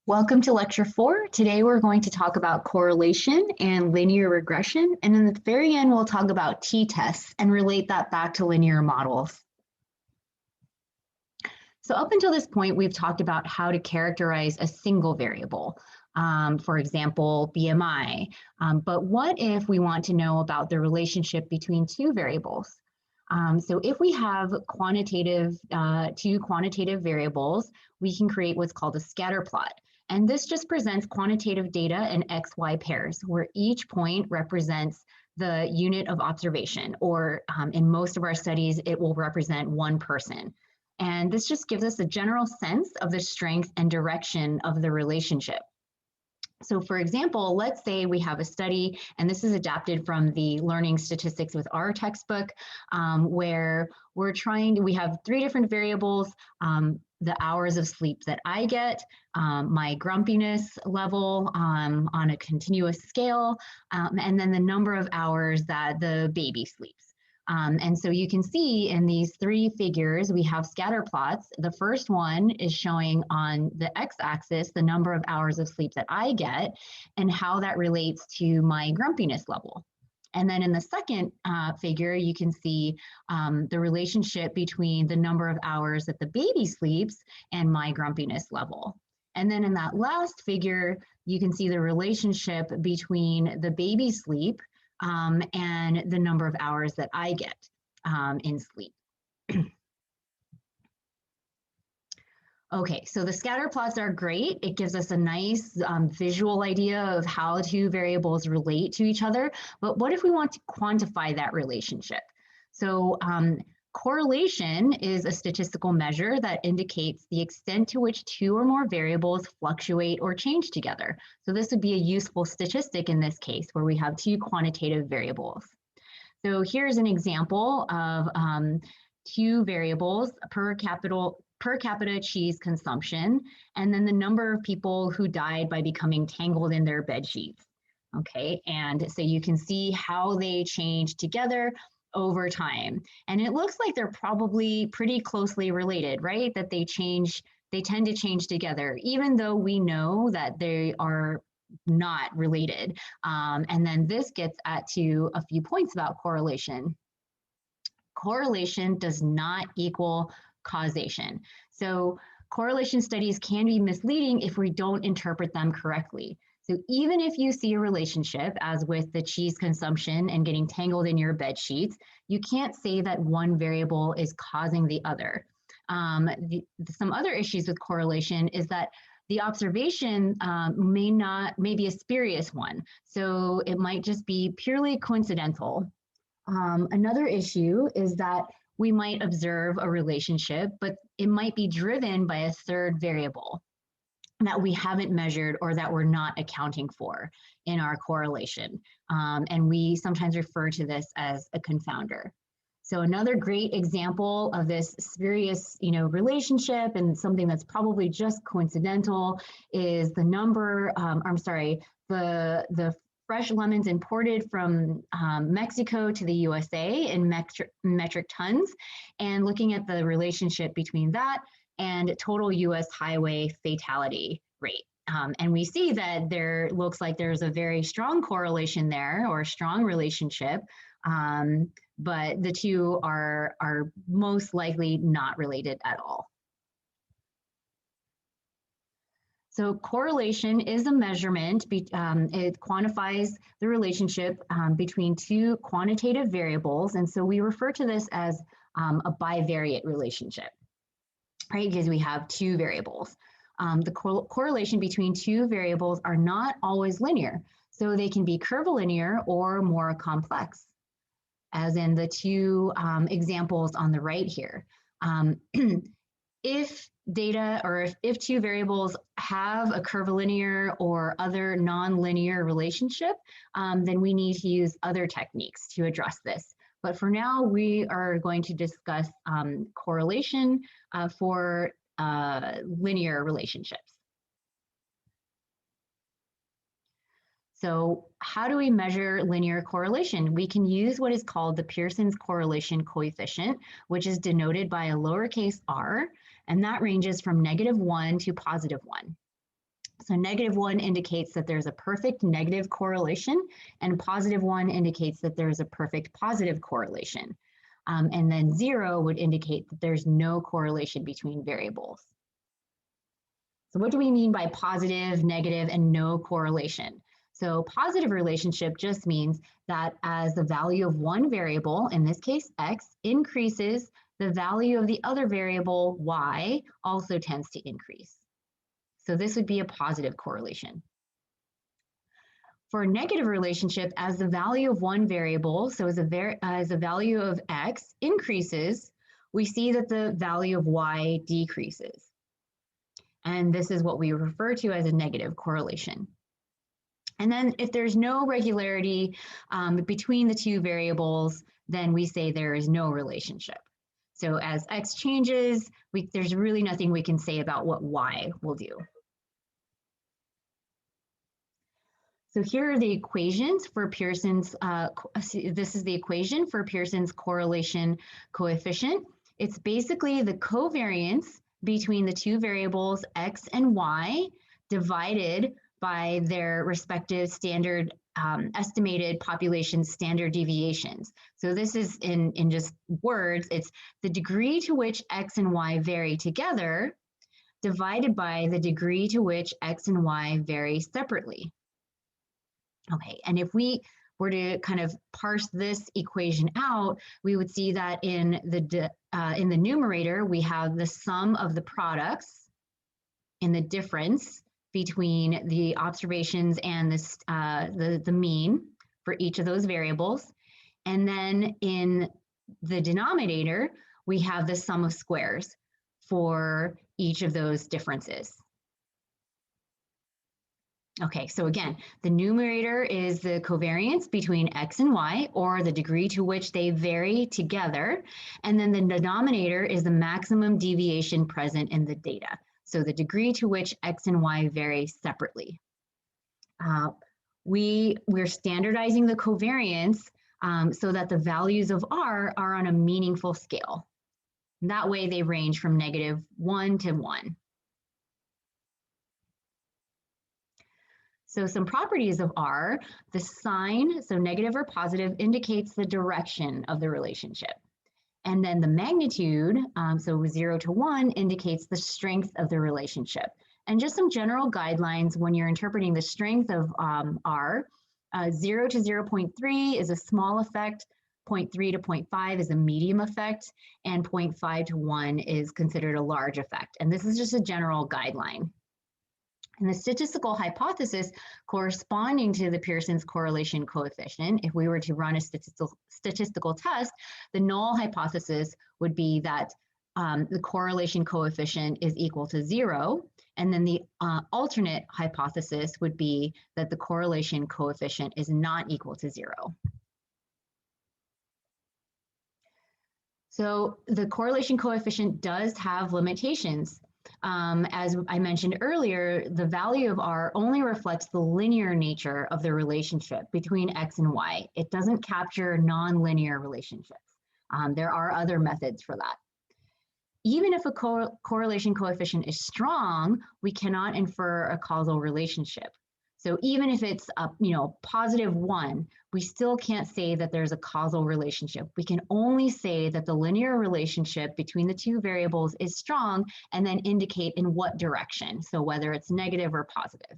Welcome to lecture 4. Today we're going to talk about correlation and linear regression, and in the very end we'll talk about t-tests and relate that back to linear models. So up until this point we've talked about how to characterize a single variable, for example BMI, but what if we want to know about the relationship between two variables? So if we have two quantitative variables, we can create what's called a scatter plot. And this just presents quantitative data in XY pairs, where each point represents the unit of observation, or in most of our studies, it will represent one person. And this just gives us a general sense of the strength and direction of the relationship. So for example, let's say we have a study, and this is adapted from the Learning Statistics with R textbook, where we have 3 different variables, the hours of sleep that I get, my grumpiness level on a continuous scale, and then the number of hours that the baby sleeps. And so you can see in these 3 figures, we have scatter plots. The first one is showing on the x-axis the number of hours of sleep that I get and how that relates to my grumpiness level. And then in the second figure, you can see the relationship between the number of hours that the baby sleeps and my grumpiness level. And then in that last figure, you can see the relationship between the baby sleep and the number of hours that I get in sleep. Okay, so the scatter plots are great. It gives us a nice visual idea of how 2 variables relate to each other. But what if we want to quantify that relationship? So correlation is a statistical measure that indicates the extent to which 2 or more variables fluctuate or change together. So this would be a useful statistic in this case where we have 2 quantitative variables. So here's an example of 2 variables, per capita cheese consumption, and then the number of people who died by becoming tangled in their bed sheets. Okay, and so you can see how they change together over time. And it looks like they're probably pretty closely related, right? That they tend to change together, even though we know that they are not related. And then this gets to a few points about correlation. Correlation does not equal causation. So correlation studies can be misleading if we don't interpret them correctly. So even if you see a relationship, as with the cheese consumption and getting tangled in your bed sheets, you can't say that one variable is causing the other. Some other issues with correlation is that the observation may be a spurious one. So it might just be purely coincidental. Another issue is that we might observe a relationship, but it might be driven by a third variable that we haven't measured or that we're not accounting for in our correlation. And we sometimes refer to this as a confounder. So another great example of this spurious, relationship and something that's probably just coincidental is the fresh lemons imported from Mexico to the USA in metric tons, and looking at the relationship between that and total US highway fatality rate. And we see that there looks like there's a very strong correlation there, or a strong relationship, but the 2 are most likely not related at all. So correlation is a measurement, it quantifies the relationship between 2 quantitative variables. And so we refer to this as a bivariate relationship, right? Because we have 2 variables. The correlation between 2 variables are not always linear. So they can be curvilinear or more complex, as in the 2 examples on the right here. If 2 variables have a curvilinear or other non-linear relationship, then we need to use other techniques to address this. But for now, we are going to discuss correlation for linear relationships. So how do we measure linear correlation? We can use what is called the Pearson's correlation coefficient, which is denoted by a lowercase r, and that ranges from -1 to +1. So -1 indicates that there's a perfect negative correlation, and +1 indicates that there's a perfect positive correlation. And then 0 would indicate that there's no correlation between variables. So what do we mean by positive, negative, and no correlation? So positive relationship just means that as the value of one variable, in this case x, increases, the value of the other variable y also tends to increase. So this would be a positive correlation. For a negative relationship, as the value of one variable, so as the value of x increases, we see that the value of y decreases. And this is what we refer to as a negative correlation. And then if there's no regularity between the two variables, then we say there is no relationship. So as x changes, there's really nothing we can say about what y will do. So here are the equations for Pearson's, this is the equation for Pearson's correlation coefficient. It's basically the covariance between the two variables x and y divided by their respective standard estimated population standard deviations. So this is in just words, it's the degree to which x and y vary together divided by the degree to which x and y vary separately. Okay, and if we were to kind of parse this equation out, we would see that in the numerator, we have the sum of the products and the difference between the observations and the mean for each of those variables. And then in the denominator, we have the sum of squares for each of those differences. Okay, so again, the numerator is the covariance between x and y, or the degree to which they vary together. And then the denominator is the maximum deviation present in the data. So the degree to which x and y vary separately. We're standardizing the covariance so that the values of R are on a meaningful scale. That way they range from -1 to 1. So some properties of R, the sign, so negative or positive, indicates the direction of the relationship. And then the magnitude, so 0 to 1, indicates the strength of the relationship. And just some general guidelines when you're interpreting the strength of R, 0 to 0.3 is a small effect, 0.3 to 0.5 is a medium effect, and 0.5 to 1 is considered a large effect. And this is just a general guideline. And the statistical hypothesis corresponding to the Pearson's correlation coefficient, if we were to run a statistical test, the null hypothesis would be that the correlation coefficient is equal to 0. And then the alternate hypothesis would be that the correlation coefficient is not equal to 0. So the correlation coefficient does have limitations. As I mentioned earlier, the value of R only reflects the linear nature of the relationship between X and Y. It doesn't capture nonlinear relationships. There are other methods for that. Even if a correlation coefficient is strong, we cannot infer a causal relationship. So even if it's a +1, we still can't say that there's a causal relationship. We can only say that the linear relationship between the two variables is strong and then indicate in what direction, so whether it's negative or positive.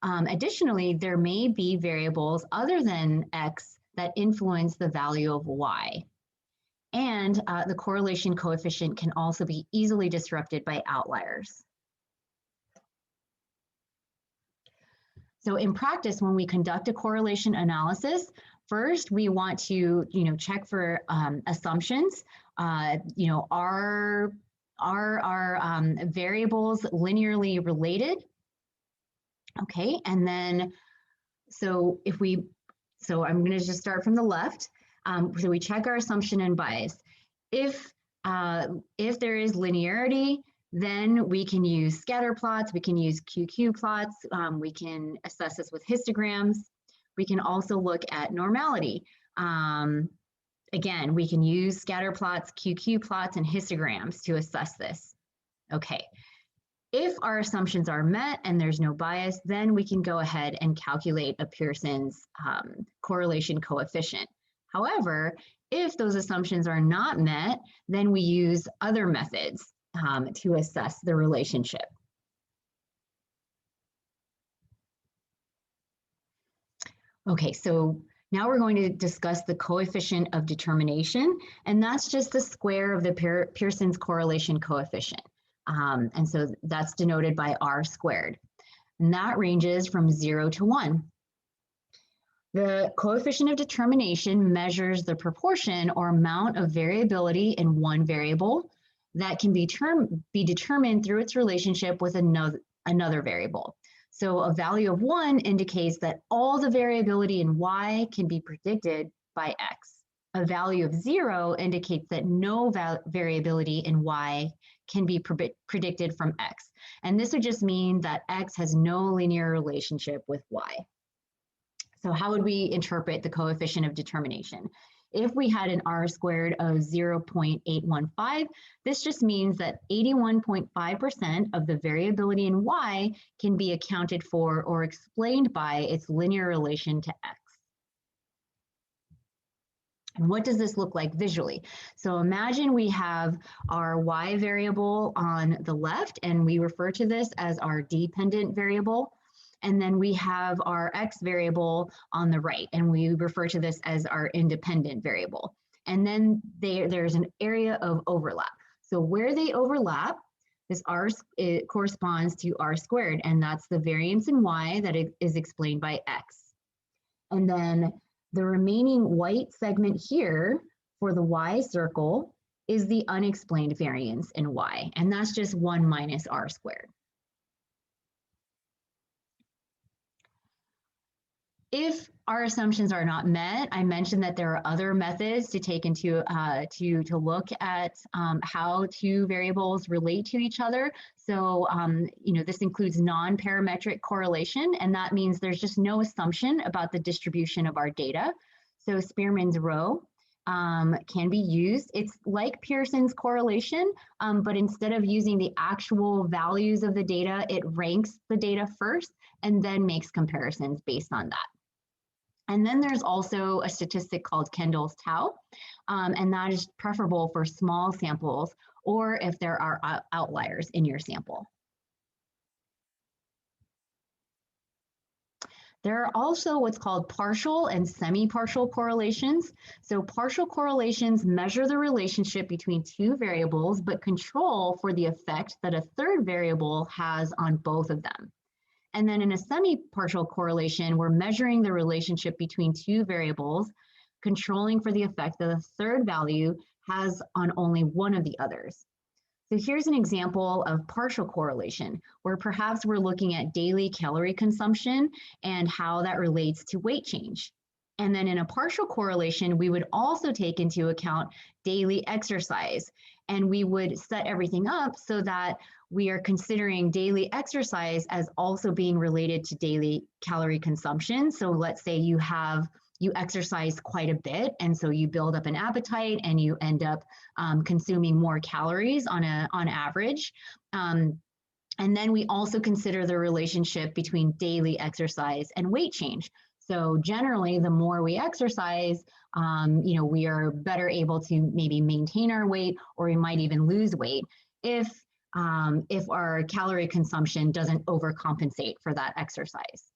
Additionally, there may be variables other than X that influence the value of Y. And the correlation coefficient can also be easily disrupted by outliers. So in practice, when we conduct a correlation analysis, first we want to check for assumptions. Are variables linearly related? Okay, and then so I'm going to just start from the left. So we check our assumption and bias. If there is linearity, then we can use scatter plots, we can use QQ plots, we can assess this with histograms. We can also look at normality. Again, we can use scatter plots, QQ plots, and histograms to assess this. Okay. If our assumptions are met and there's no bias, then we can go ahead and calculate a Pearson's correlation coefficient. However, if those assumptions are not met, then we use other methods to assess the relationship. Okay, so now we're going to discuss the coefficient of determination, and that's just the square of the Pearson's correlation coefficient. And so that's denoted by R squared. And that ranges from 0 to 1. The coefficient of determination measures the proportion or amount of variability in one variable that can be determined through its relationship with another variable. So a value of 1 indicates that all the variability in y can be predicted by x. A value of 0 indicates that no variability in y can be predicted from x. And this would just mean that x has no linear relationship with y. So how would we interpret the coefficient of determination? If we had an R squared of 0.815, this just means that 81.5% of the variability in y can be accounted for or explained by its linear relation to x. And what does this look like visually? So imagine we have our y variable on the left, and we refer to this as our dependent variable. And then we have our x variable on the right, and we refer to this as our independent variable. And then there's an area of overlap. So where they overlap, this r corresponds to r squared, and that's the variance in y that is explained by x. And then the remaining white segment here for the y circle is the unexplained variance in y, and that's just 1 minus r squared. If our assumptions are not met, I mentioned that there are other methods to take into to look at how two variables relate to each other. So this includes non-parametric correlation, and that means there's just no assumption about the distribution of our data. So Spearman's rho can be used. It's like Pearson's correlation, but instead of using the actual values of the data, it ranks the data first and then makes comparisons based on that. And then there's also a statistic called Kendall's tau, and that is preferable for small samples or if there are outliers in your sample. There are also what's called partial and semi-partial correlations. So partial correlations measure the relationship between two variables, but control for the effect that a third variable has on both of them. And then in a semi-partial correlation, we're measuring the relationship between two variables, controlling for the effect that a third value has on only one of the others. So here's an example of partial correlation, where perhaps we're looking at daily calorie consumption and how that relates to weight change. And then in a partial correlation, we would also take into account daily exercise, and we would set everything up so that we are considering daily exercise as also being related to daily calorie consumption. So let's say you exercise quite a bit, and so you build up an appetite and you end up consuming more calories on average. And then we also consider the relationship between daily exercise and weight change. So generally, the more we exercise, we are better able to maybe maintain our weight, or we might even lose weight if our calorie consumption doesn't overcompensate for that exercise.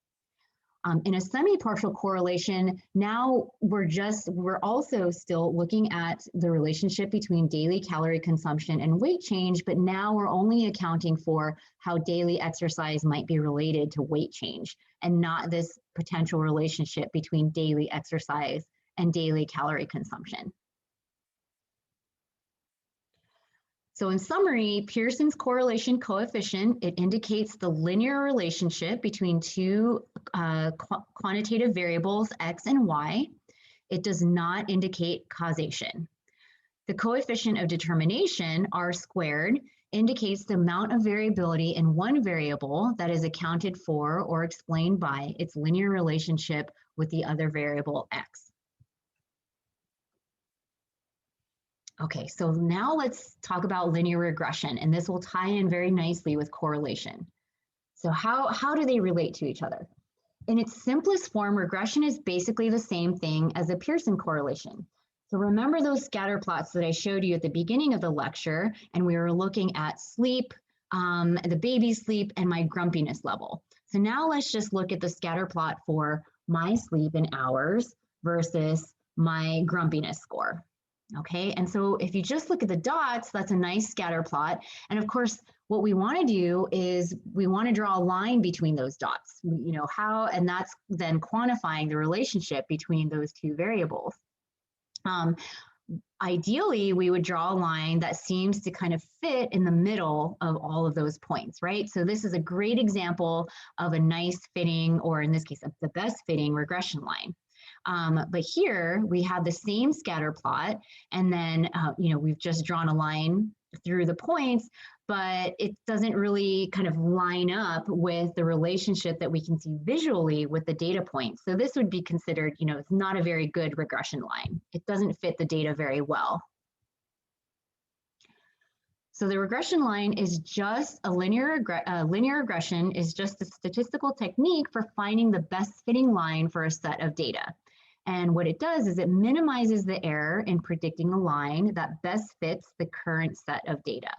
In a semi-partial correlation, now we're also still looking at the relationship between daily calorie consumption and weight change, but now we're only accounting for how daily exercise might be related to weight change, and not this potential relationship between daily exercise and daily calorie consumption. So in summary, Pearson's correlation coefficient, it indicates the linear relationship between two quantitative variables, x and y. It does not indicate causation. The coefficient of determination, r squared, indicates the amount of variability in one variable that is accounted for or explained by its linear relationship with the other variable, x. Okay, so now let's talk about linear regression, and this will tie in very nicely with correlation. So how do they relate to each other? In its simplest form, regression is basically the same thing as a Pearson correlation. So remember those scatter plots that I showed you at the beginning of the lecture, and we were looking at sleep, the baby's sleep, and my grumpiness level. So now let's just look at the scatter plot for my sleep in hours versus my grumpiness score. Okay, and so if you just look at the dots, that's a nice scatter plot. And of course, what we want to do is we want to draw a line between those dots, and that's then quantifying the relationship between those two variables. Ideally, we would draw a line that seems to kind of fit in the middle of all of those points, right? So this is a great example of a nice fitting, or in this case, the best fitting regression line. But here we have the same scatter plot, and then we've just drawn a line through the points, but it doesn't really kind of line up with the relationship that we can see visually with the data points. So this would be considered, it's not a very good regression line. It doesn't fit the data very well. So the regression line is just a linear regression is just a statistical technique for finding the best fitting line for a set of data. And what it does is it minimizes the error in predicting a line that best fits the current set of data.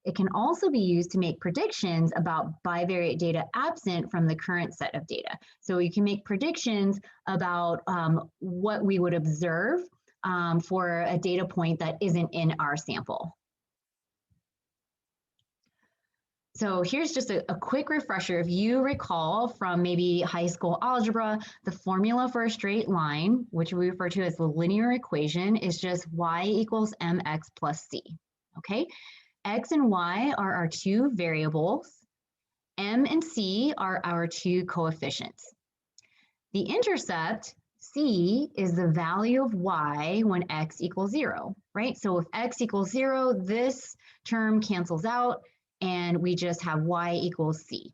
It can also be used to make predictions about bivariate data absent from the current set of data. So you can make predictions about what we would observe for a data point that isn't in our sample. So here's just a quick refresher. If you recall from maybe high school algebra, the formula for a straight line, which we refer to as the linear equation, is just y equals mx plus c, okay? X and y are our two variables. M and c are our two coefficients. The intercept, c, is the value of y when x equals 0, right? So if x equals 0, this term cancels out, and we just have y equals c.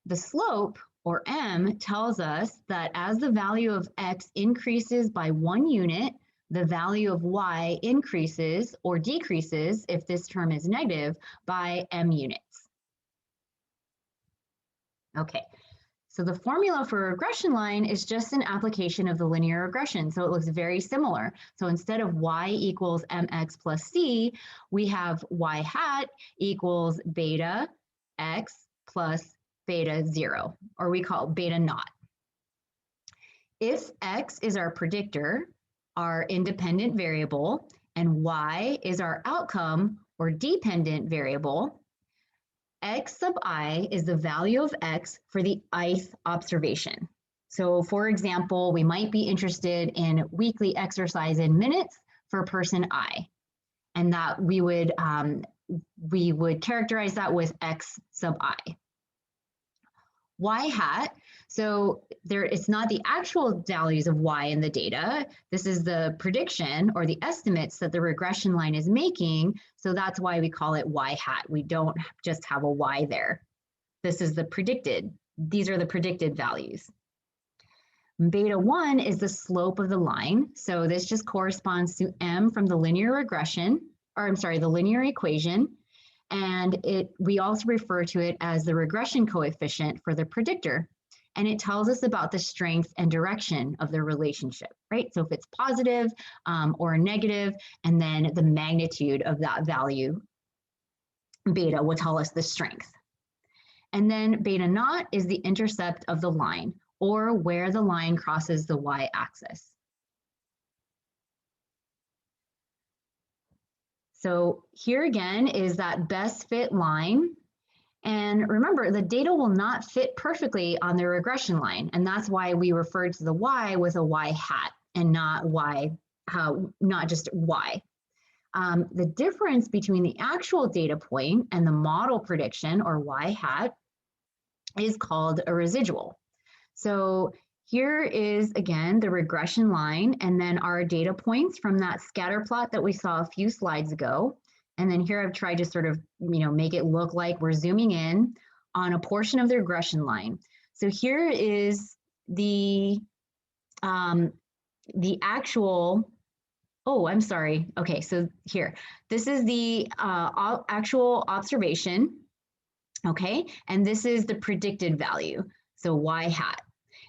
The slope, or m, tells us that as the value of x increases by 1 unit, the value of y increases or decreases, if this term is negative, by m units. Okay, so the formula for a regression line is just an application of the linear regression, so it looks very similar. So instead of y equals mx plus c, we have y hat equals beta x plus beta 0, or we call it beta naught. If x is our predictor, our independent variable, and y is our outcome or dependent variable, x sub I is the value of x for the ith observation. So for example, we might be interested in weekly exercise in minutes for person I, and that we would characterize that with x sub I. Y hat, so it's not the actual values of y in the data. This is the prediction or the estimates that the regression line is making. So that's why we call it y hat. We don't just have a y there. This is the predicted. These are the predicted values. Beta 1 is the slope of the line. So this just corresponds to m from the linear regression, or I'm sorry, the linear equation. And we also refer to it as the regression coefficient for the predictor. And it tells us about the strength and direction of the relationship, right? So if it's positive or negative, and then the magnitude of that value, beta, will tell us the strength. And then beta naught is the intercept of the line, or where the line crosses the y-axis. So here again is that best fit line. And remember, the data will not fit perfectly on the regression line. And that's why we refer to the y with a y hat and not just y. The difference between the actual data point and the model prediction, or y hat, is called a residual. So here is, again, the regression line, and then our data points from that scatter plot that we saw a few slides ago. And then here I've tried to sort of, make it look like we're zooming in on a portion of the regression line. So here is the actual Oh, I'm sorry. Okay, so here, this is the actual observation, okay? And this is the predicted value, so y hat.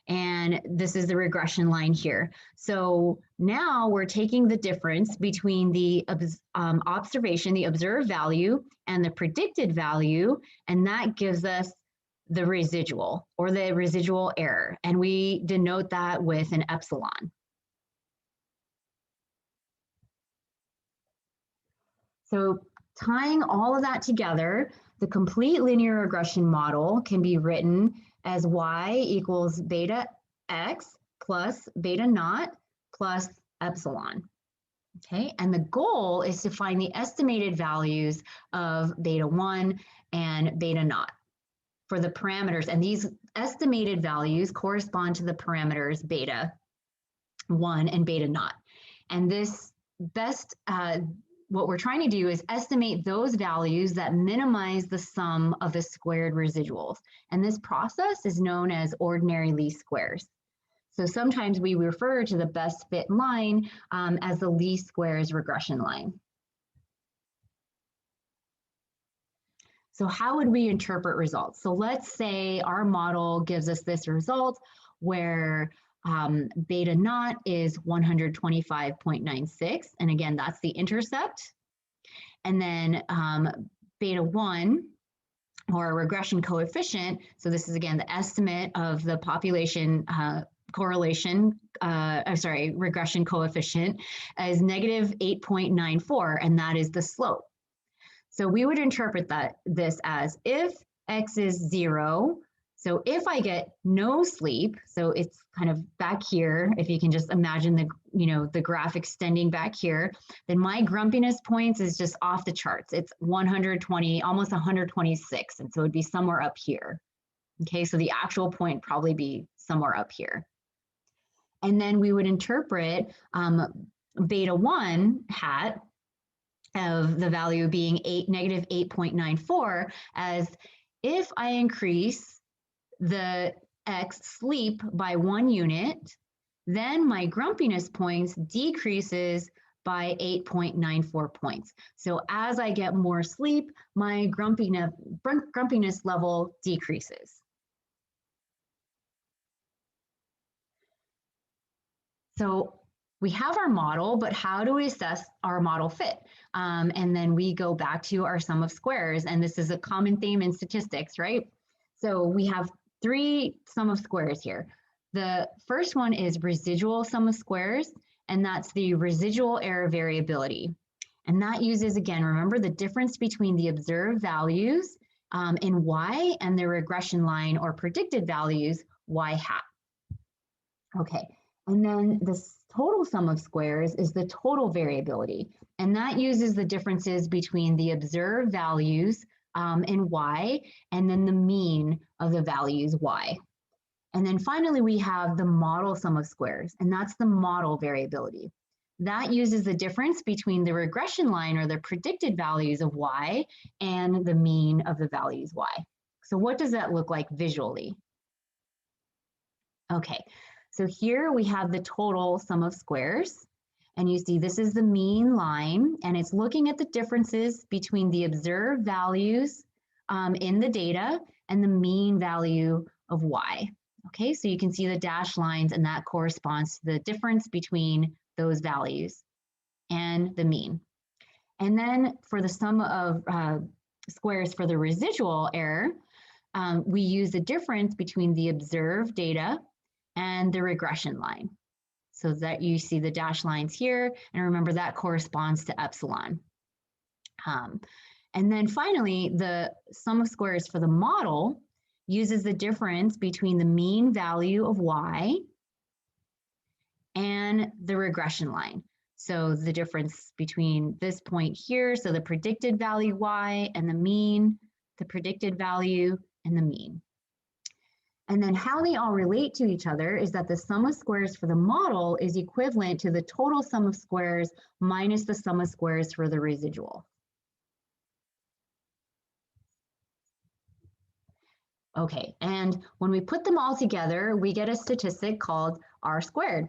And this is the regression line here. So now we're taking the difference between the observation, the observed value, and the predicted value, and that gives us the residual or the residual error. And we denote that with an epsilon. So tying all of that together, the complete linear regression model can be written as y equals beta x plus beta naught plus epsilon. Okay, and the goal is to find the estimated values of beta 1 and beta naught for the parameters. And these estimated values correspond to the parameters beta 1 and beta naught. And this best, what we're trying to do is estimate those values that minimize the sum of the squared residuals. And this process is known as ordinary least squares. So sometimes we refer to the best fit line as the least squares regression line. So how would we interpret results? So let's say our model gives us this result where beta naught is 125.96. And again, that's the intercept. And then beta 1, or regression coefficient, so this is again the estimate of the population correlation, regression coefficient, is negative 8.94, and that is the slope. So we would interpret this as if x is 0, so if I get no sleep, so it's kind of back here, if you can just imagine the graph extending back here, then my grumpiness points is just off the charts. It's 120, almost 126, and so it'd be somewhere up here. Okay, so the actual point probably be somewhere up here. And then we would interpret beta 1 hat of the value being negative 8.94 as if I increase the x sleep by 1 unit, then my grumpiness points decreases by 8.94 points. So as I get more sleep, my grumpiness level decreases. So we have our model, but how do we assess our model fit? And then we go back to our sum of squares, and this is a common theme in statistics, right? So we have 3 sum of squares here. The first one is residual sum of squares, and that's the residual error variability. And that uses, again, remember the difference between the observed values in y and the regression line or predicted values y hat. Okay, and then the total sum of squares is the total variability, and that uses the differences between the observed values in y and then the mean of the values y. And then finally, we have the model sum of squares, and that's the model variability. That uses the difference between the regression line or the predicted values of y and the mean of the values y. So what does that look like visually? Okay, so here we have the total sum of squares, and you see this is the mean line, and it's looking at the differences between the observed values in the data and the mean value of y. Okay, so you can see the dashed lines, and that corresponds to the difference between those values and the mean. And then for the sum of squares for the residual error, we use the difference between the observed data and the regression line. So that you see the dashed lines here, and remember that corresponds to epsilon. And then finally, the sum of squares for the model uses the difference between the mean value of y and the regression line. So the difference between this point here, so the predicted value y and the mean, the predicted value and the mean. And then how they all relate to each other is that the sum of squares for the model is equivalent to the total sum of squares minus the sum of squares for the residual. Okay, and when we put them all together, we get a statistic called R squared.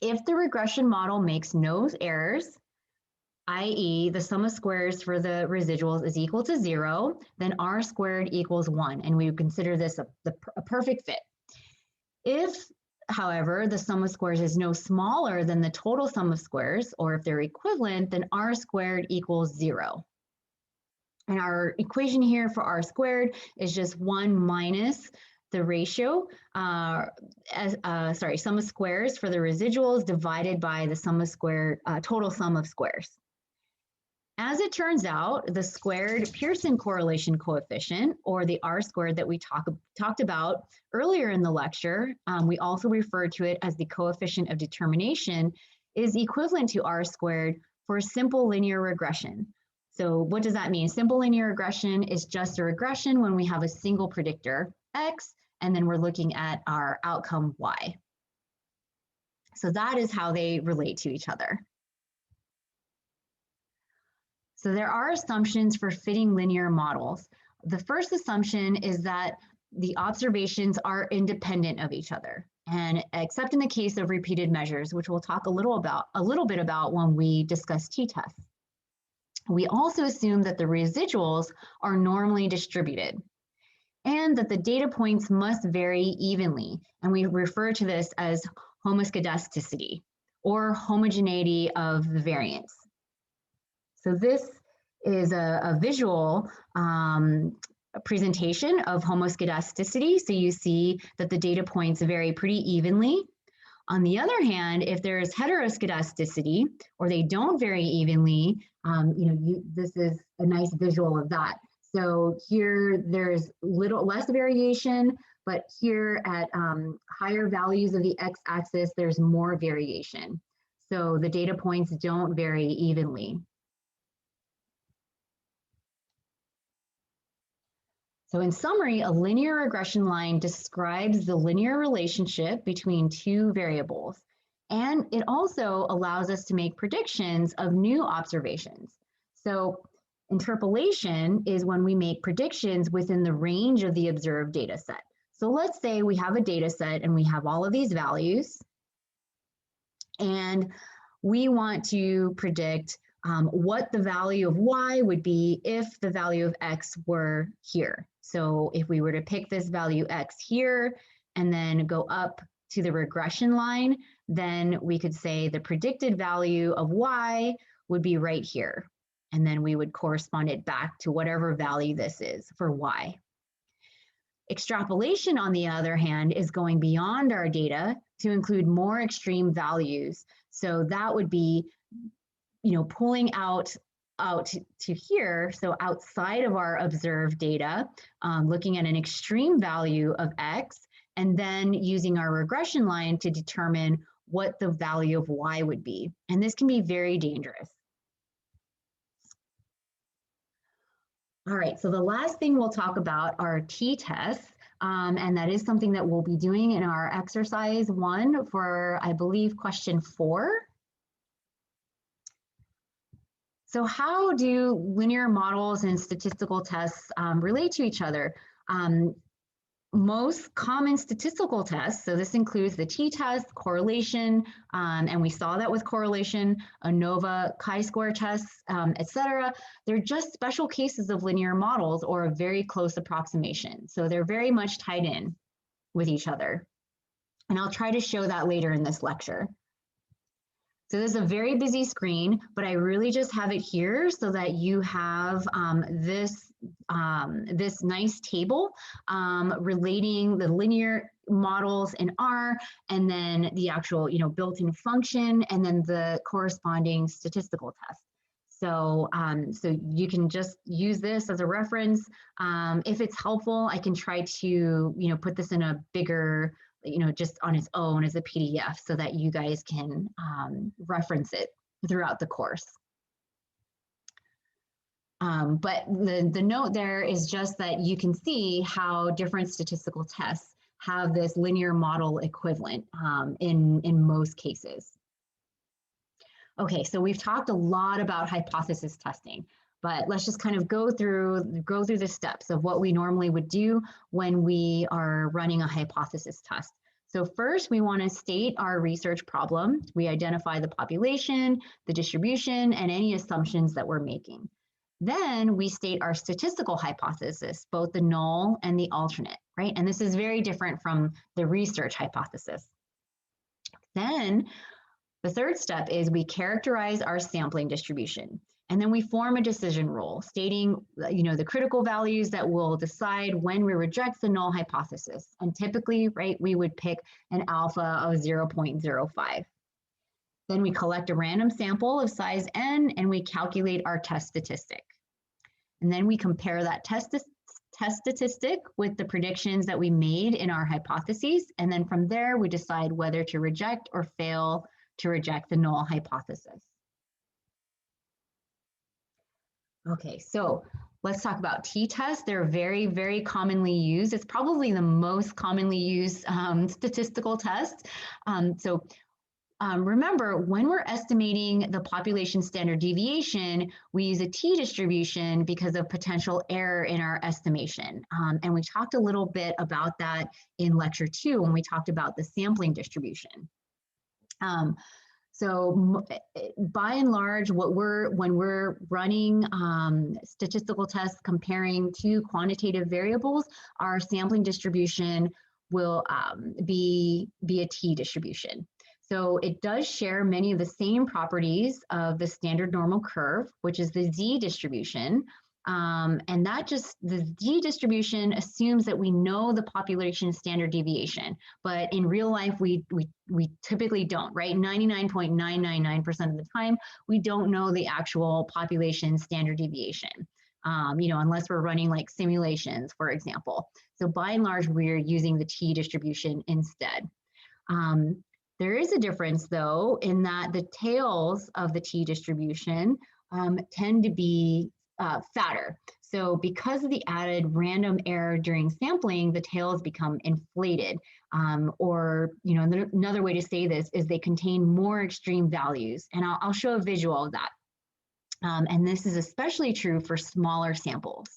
If the regression model makes no errors, i.e. the sum of squares for the residuals is equal to 0, then r squared equals 1, and we would consider this a perfect fit. If, however, the sum of squares is no smaller than the total sum of squares, or if they're equivalent, then r squared equals 0. And our equation here for r squared is just 1 minus the ratio, sum of squares for the residuals divided by the total sum of squares. As it turns out, the squared Pearson correlation coefficient, or the r squared that we talked about earlier in the lecture, we also refer to it as the coefficient of determination, is equivalent to r squared for simple linear regression. So what does that mean? Simple linear regression is just a regression when we have a single predictor, x, and then we're looking at our outcome, y. So that is how they relate to each other. So there are assumptions for fitting linear models. The first assumption is that the observations are independent of each other, and except in the case of repeated measures, which we'll talk a little bit about when we discuss t-tests. We also assume that the residuals are normally distributed and that the data points must vary evenly, and we refer to this as homoscedasticity or homogeneity of the variance. So this is a visual presentation of homoscedasticity. So you see that the data points vary pretty evenly. On the other hand, if there is heteroscedasticity, or they don't vary evenly, this is a nice visual of that. So here there's less variation, but here at higher values of the x-axis, there's more variation. So the data points don't vary evenly. So in summary, a linear regression line describes the linear relationship between two variables, and it also allows us to make predictions of new observations. So interpolation is when we make predictions within the range of the observed data set. So let's say we have a data set and we have all of these values, and we want to predict what the value of y would be if the value of x were here. So if we were to pick this value x here and then go up to the regression line, then we could say the predicted value of y would be right here. And then we would correspond it back to whatever value this is for y. Extrapolation, on the other hand, is going beyond our data to include more extreme values. So that would be, pulling out to here, so outside of our observed data, looking at an extreme value of x, and then using our regression line to determine what the value of y would be. And this can be very dangerous. All right, so the last thing we'll talk about are t-tests, and that is something that we'll be doing in our exercise 1 for, I believe, question 4. So how do linear models and statistical tests relate to each other? Most common statistical tests, so this includes the t-test, correlation, and we saw that with correlation, ANOVA, chi-square tests, etc. They're just special cases of linear models or a very close approximation. So they're very much tied in with each other. And I'll try to show that later in this lecture. So this is a very busy screen, but I really just have it here so that you have this nice table relating the linear models in R, and then the actual built-in function, and then the corresponding statistical test. So, so you can just use this as a reference. If it's helpful, I can try to put this in a bigger, just on its own as a PDF so that you guys can reference it throughout the course. But the note there is just that you can see how different statistical tests have this linear model equivalent in most cases. Okay, so we've talked a lot about hypothesis testing, but let's just kind of go through the steps of what we normally would do when we are running a hypothesis test. So first, we want to state our research problem. We identify the population, the distribution, and any assumptions that we're making. Then we state our statistical hypothesis, both the null and the alternate, right? And this is very different from the research hypothesis. Then the third step is we characterize our sampling distribution. And then we form a decision rule stating, the critical values that will decide when we reject the null hypothesis. And typically, right, we would pick an alpha of 0.05. Then we collect a random sample of size n and we calculate our test statistic. And then we compare that test statistic with the predictions that we made in our hypotheses. And then from there, we decide whether to reject or fail to reject the null hypothesis. Okay, so let's talk about t-tests. They're very, very commonly used. It's probably the most commonly used statistical test. Remember, when we're estimating the population standard deviation, we use a t-distribution because of potential error in our estimation. And we talked a little bit about that in lecture 2 when we talked about the sampling distribution. So by and large, when we're running statistical tests comparing two quantitative variables, our sampling distribution will be a t-distribution. So it does share many of the same properties of the standard normal curve, which is the z-distribution. And the z-distribution assumes that we know the population standard deviation, but in real life, we typically don't, right? 99.999% of the time, we don't know the actual population standard deviation, unless we're running like simulations, for example. So by and large, we're using the t-distribution instead. There is a difference, though, in that the tails of the t-distribution tend to be fatter. So because of the added random error during sampling, the tails become inflated. Another way to say this is they contain more extreme values. And I'll show a visual of that. And this is especially true for smaller samples.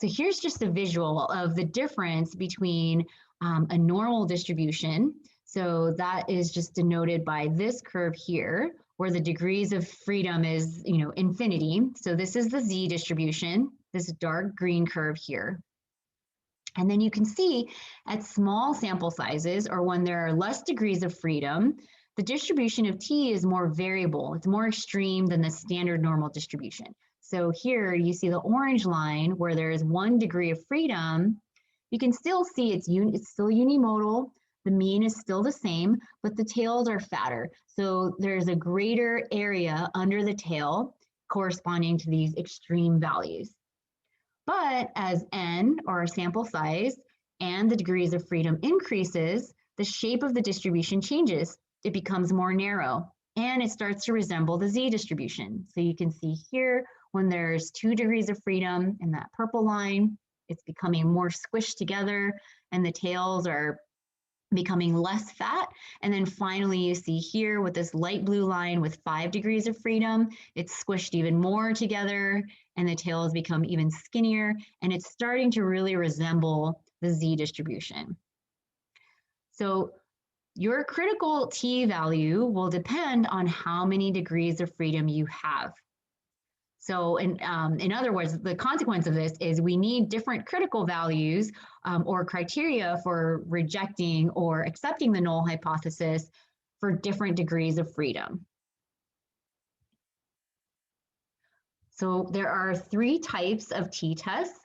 So here's just a visual of the difference between a normal distribution. So that is just denoted by this curve here, where the degrees of freedom is, infinity. So this is the z-distribution, this dark green curve here. And then you can see at small sample sizes, or when there are less degrees of freedom, the distribution of t is more variable. It's more extreme than the standard normal distribution. So here you see the orange line where there is 1 degree of freedom. You can still see it's still unimodal. The mean is still the same, but the tails are fatter. So there's a greater area under the tail corresponding to these extreme values. But as n, or our sample size, and the degrees of freedom increases, the shape of the distribution changes. It becomes more narrow, and it starts to resemble the z-distribution. So you can see here, when there's 2 degrees of freedom in that purple line, it's becoming more squished together, and the tails are becoming less fat. And then finally, you see here with this light blue line with 5 degrees of freedom, it's squished even more together and the tails become even skinnier, and it's starting to really resemble the z-distribution. So your critical t value will depend on how many degrees of freedom you have. So in other words, the consequence of this is we need different critical values or criteria for rejecting or accepting the null hypothesis for different degrees of freedom. So there are 3 types of t-tests.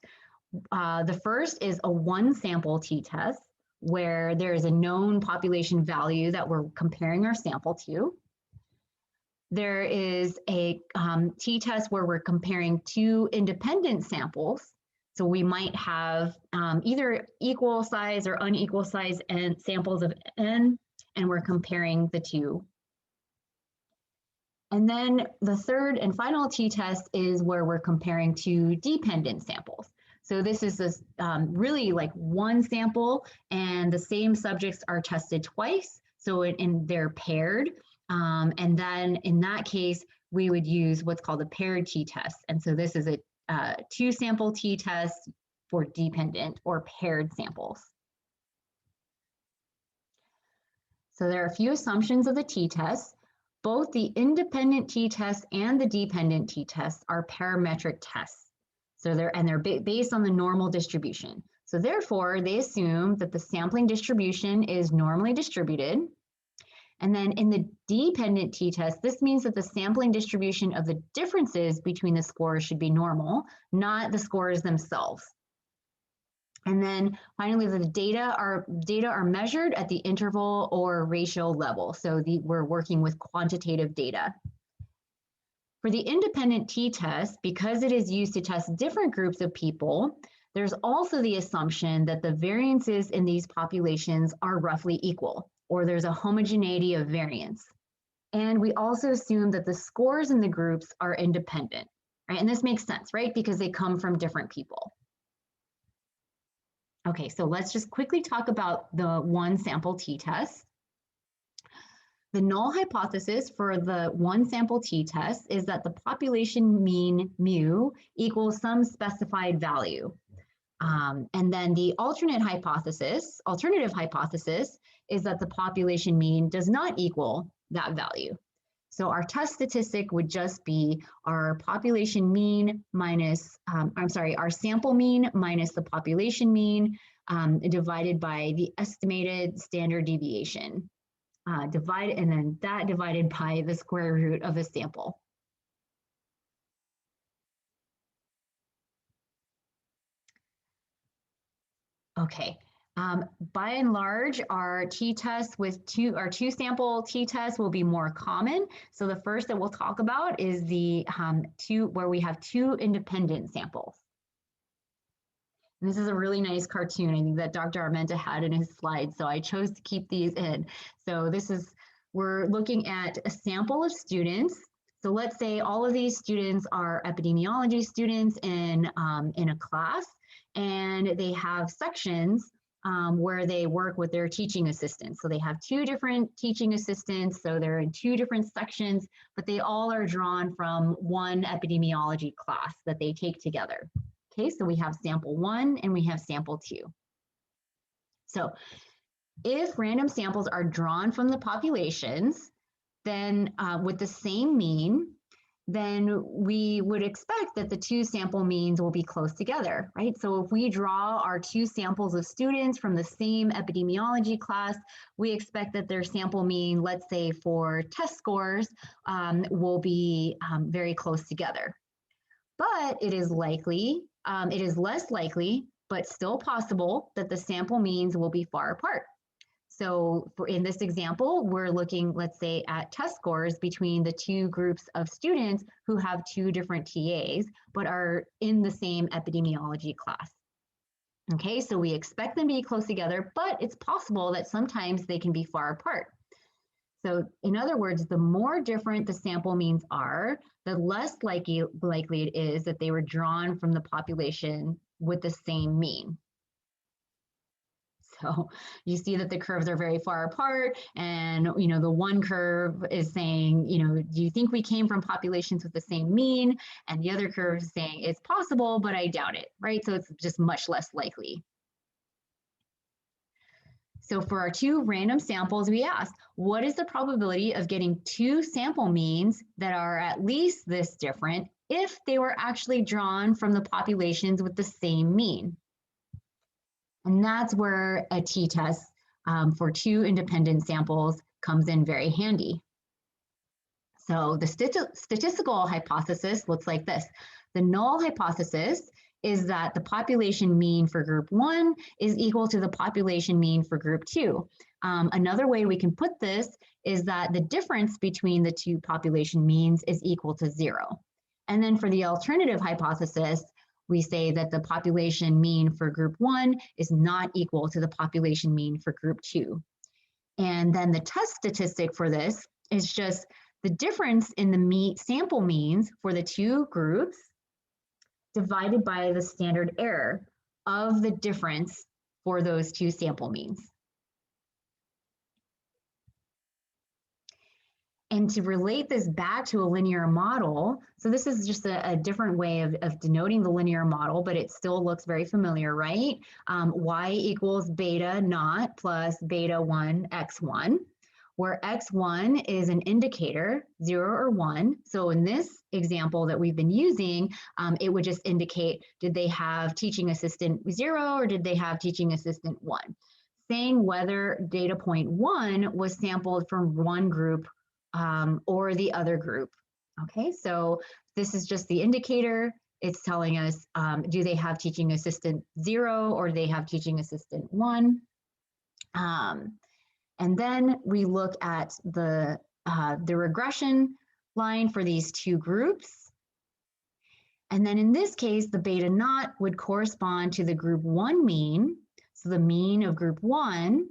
The first is a one-sample t-test, where there is a known population value that we're comparing our sample to. There is a t-test where we're comparing 2 independent samples. So we might have either equal size or unequal size n samples of n, and we're comparing the 2. And then the third and final t-test is where we're comparing 2 dependent samples. So this is really like one sample, and the same subjects are tested twice. So they're paired. And then in that case, we would use what's called a paired t-test. And so this is a 2-sample t-test for dependent or paired samples. So there are a few assumptions of the t-test. Both the independent t-test and the dependent t-test are parametric tests. So they're based on the normal distribution. So therefore, they assume that the sampling distribution is normally distributed. And then in the dependent t-test, this means that the sampling distribution of the differences between the scores should be normal, not the scores themselves. And then finally, the data are measured at the interval or ratio level. So we're working with quantitative data. For the independent t-test, because it is used to test different groups of people, there's also the assumption that the variances in these populations are roughly equal, or there's a homogeneity of variance. And we also assume that the scores in the groups are independent, right? And this makes sense, right? Because they come from different people. Okay, so let's just quickly talk about the one sample t-test. The null hypothesis for the one sample t-test is that the population mean mu equals some specified value. And then the alternative hypothesis is that the population mean does not equal that value. So our test statistic would just be our population mean minus, our sample mean minus the population mean divided by the estimated standard deviation. And then that divided by the square root of the sample. Okay, by and large, our t-tests with our two sample t-tests will be more common. So the first that we'll talk about is the where we have two independent samples. And this is a really nice cartoon, I think, that Dr. Armenta had in his slides, so I chose to keep these in. So we're looking at a sample of students. So let's say all of these students are epidemiology students in a class, and they have sections where they work with their teaching assistants. So they have two different teaching assistants, so they're in two different sections, but they all are drawn from one epidemiology class that they take together. Okay, so we have sample 1 and we have sample 2. So if random samples are drawn from the populations, then with the same mean, then we would expect that the two sample means will be close together, right? So if we draw our two samples of students from the same epidemiology class, we expect that their sample mean, let's say for test scores, will be very close together. But it is less likely, but still possible, that the sample means will be far apart. So in this example, we're looking, let's say, at test scores between the two groups of students who have two different TAs, but are in the same epidemiology class. Okay, so we expect them to be close together, but it's possible that sometimes they can be far apart. So in other words, the more different the sample means are, the less likely it is that they were drawn from the population with the same mean. So you see that the curves are very far apart, and the one curve is saying, do you think we came from populations with the same mean? And the other curve is saying it's possible, but I doubt it, right? So it's just much less likely. So for our two random samples, we asked, what is the probability of getting two sample means that are at least this different if they were actually drawn from the populations with the same mean? And that's where a t-test for two independent samples comes in very handy. So the statistical hypothesis looks like this. The null hypothesis is that the population mean for group 1 is equal to the population mean for group 2. Another way we can put this is that the difference between the two population means is equal to 0. And then for the alternative hypothesis, we say that the population mean for group 1 is not equal to the population mean for group 2. And then the test statistic for this is just the difference in the sample means for the two groups divided by the standard error of the difference for those two sample means. And to relate this back to a linear model, so this is just a different way of denoting the linear model, but it still looks very familiar, right? Y equals beta naught plus beta 1 x1. where X1 is an indicator, 0 or 1. So in this example that we've been using, it would just indicate, did they have teaching assistant 0 or did they have teaching assistant 1? Saying whether data point 1 was sampled from one group or the other group. Okay, so this is just the indicator. It's telling us, do they have teaching assistant 0 or do they have teaching assistant 1? And then we look at the regression line for these two groups. And then in this case, the beta naught would correspond to the group 1 mean, so the mean of group 1,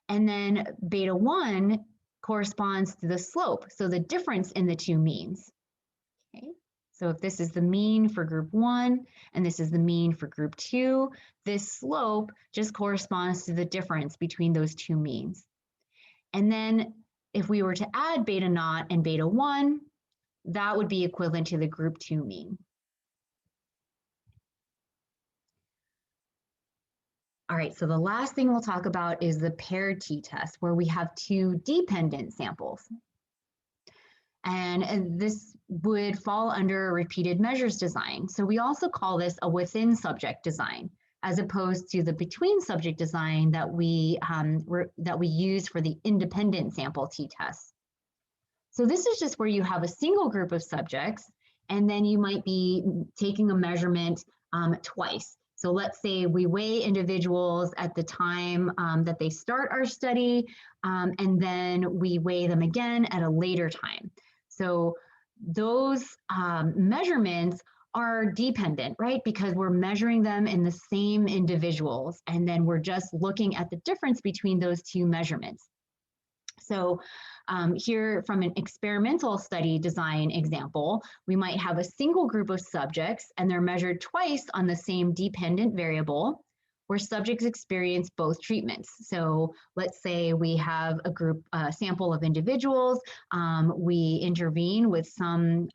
and then beta 1 corresponds to the slope, so the difference in the two means. Okay, so if this is the mean for group 1 and this is the mean for group 2, this slope just corresponds to the difference between those two means. And then if we were to add beta naught and beta 1, that would be equivalent to the group 2 mean. All right, so the last thing we'll talk about is the paired t-test, where we have two dependent samples. And this would fall under a repeated measures design. So we also call this a within subject design, as opposed to the between subject design that we use for the independent sample t-test. So this is just where you have a single group of subjects, and then you might be taking a measurement twice. So let's say we weigh individuals at the time that they start our study, and then we weigh them again at a later time. So those measurements are dependent, right? Because we're measuring them in the same individuals, and then we're just looking at the difference between those two measurements. So here from an experimental study design example, we might have a single group of subjects and they're measured twice on the same dependent variable where subjects experience both treatments. So let's say we have a group sample of individuals, we intervene with some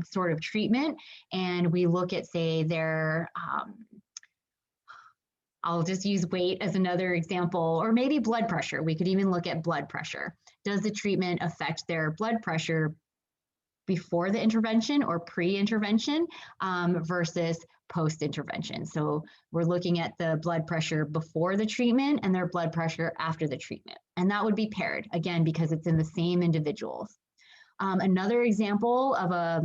sort of treatment, and we look at, say, their I'll just use weight as another example, or maybe blood pressure. We could even look at blood pressure. Does the treatment affect their blood pressure before the intervention or pre-intervention versus post-intervention? So we're looking at the blood pressure before the treatment and their blood pressure after the treatment. And that would be paired, again, because it's in the same individuals. Another example of a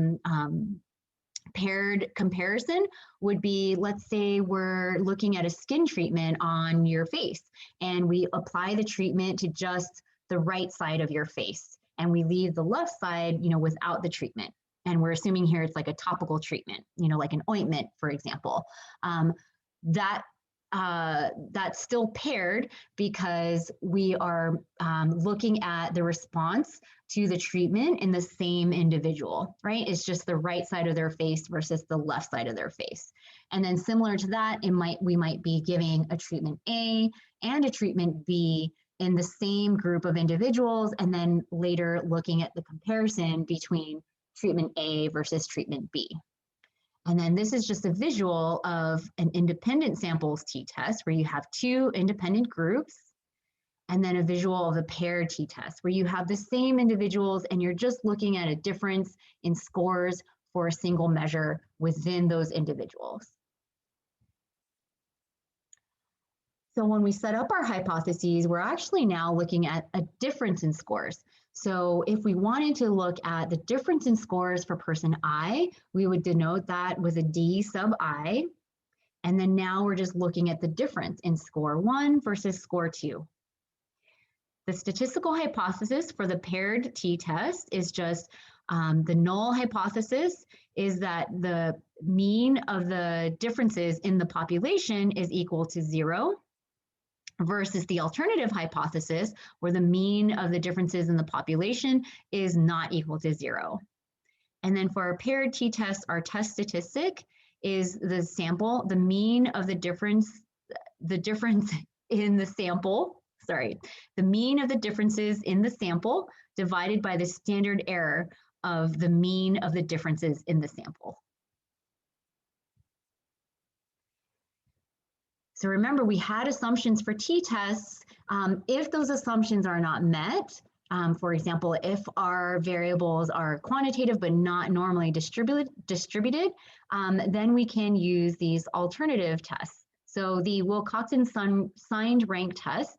paired comparison would be, let's say we're looking at a skin treatment on your face and we apply the treatment to just the right side of your face and we leave the left side, without the treatment. And we're assuming here it's like a topical treatment, like an ointment, for example. That's still paired because we are looking at the response to the treatment in the same individual, right? It's just the right side of their face versus the left side of their face. And then similar to that, we might be giving a treatment A and a treatment B in the same group of individuals, and then later looking at the comparison between treatment A versus treatment B. And then this is just a visual of an independent samples t-test where you have two independent groups, and then a visual of a paired t-test where you have the same individuals and you're just looking at a difference in scores for a single measure within those individuals. So when we set up our hypotheses, we're actually now looking at a difference in scores. So if we wanted to look at the difference in scores for person I, we would denote that with a D sub I. And then now we're just looking at the difference in score 1 versus score 2. The statistical hypothesis for the paired t-test is just the null hypothesis is that the mean of the differences in the population is equal to 0. Versus the alternative hypothesis, where the mean of the differences in the population is not equal to 0. And then for our paired t-test, our test statistic is the sample, the mean of the difference in the sample, the mean of the differences in the sample divided by the standard error of the mean of the differences in the sample. So remember, we had assumptions for t-tests If those assumptions are not met, for example, if our variables are quantitative but not normally distributed, then we can use these alternative tests. So the Wilcoxon signed rank test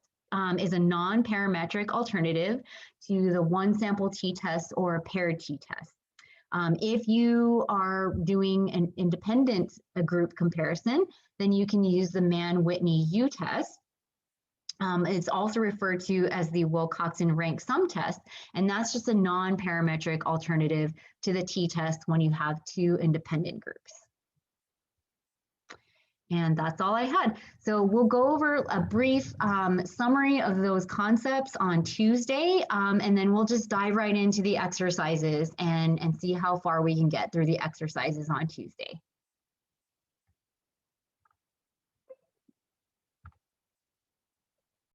is a non-parametric alternative to the one sample t-test or a paired t-test. If you are doing an independent group comparison, then you can use the Mann-Whitney U-test. It's also referred to as the Wilcoxon rank sum test, and that's just a non-parametric alternative to the t-test when you have two independent groups. And that's all I had. So we'll go over a brief summary of those concepts on Tuesday, and then we'll just dive right into the exercises and see how far we can get through the exercises on Tuesday.